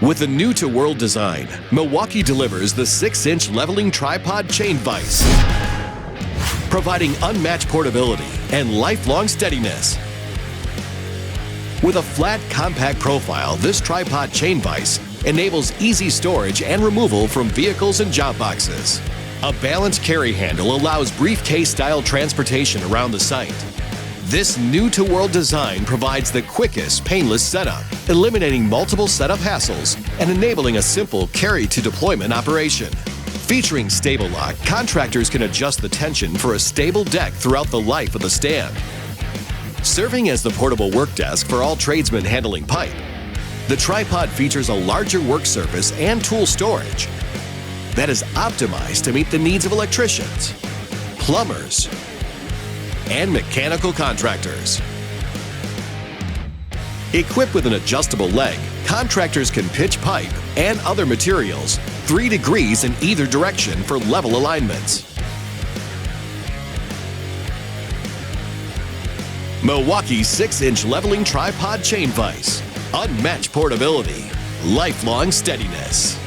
With a new-to-world design, Milwaukee delivers the 6-inch leveling tripod chain vise, providing unmatched portability and lifelong steadiness. With a flat, compact profile, this tripod chain vise enables easy storage and removal from vehicles and job boxes. A balanced carry handle allows briefcase-style transportation around the site. This new-to-world design provides the quickest, painless setup, eliminating multiple setup hassles and enabling a simple carry-to-deployment operation. Featuring Stable Lock, contractors can adjust the tension for a stable deck throughout the life of the stand. Serving as the portable work desk for all tradesmen handling pipe, the tripod features a larger work surface and tool storage that is optimized to meet the needs of electricians, plumbers, and mechanical contractors. Equipped with an adjustable leg, contractors can pitch pipe and other materials 3 degrees in either direction for level alignments. Milwaukee 6-inch leveling tripod chain vise. Unmatched portability. Lifelong steadiness.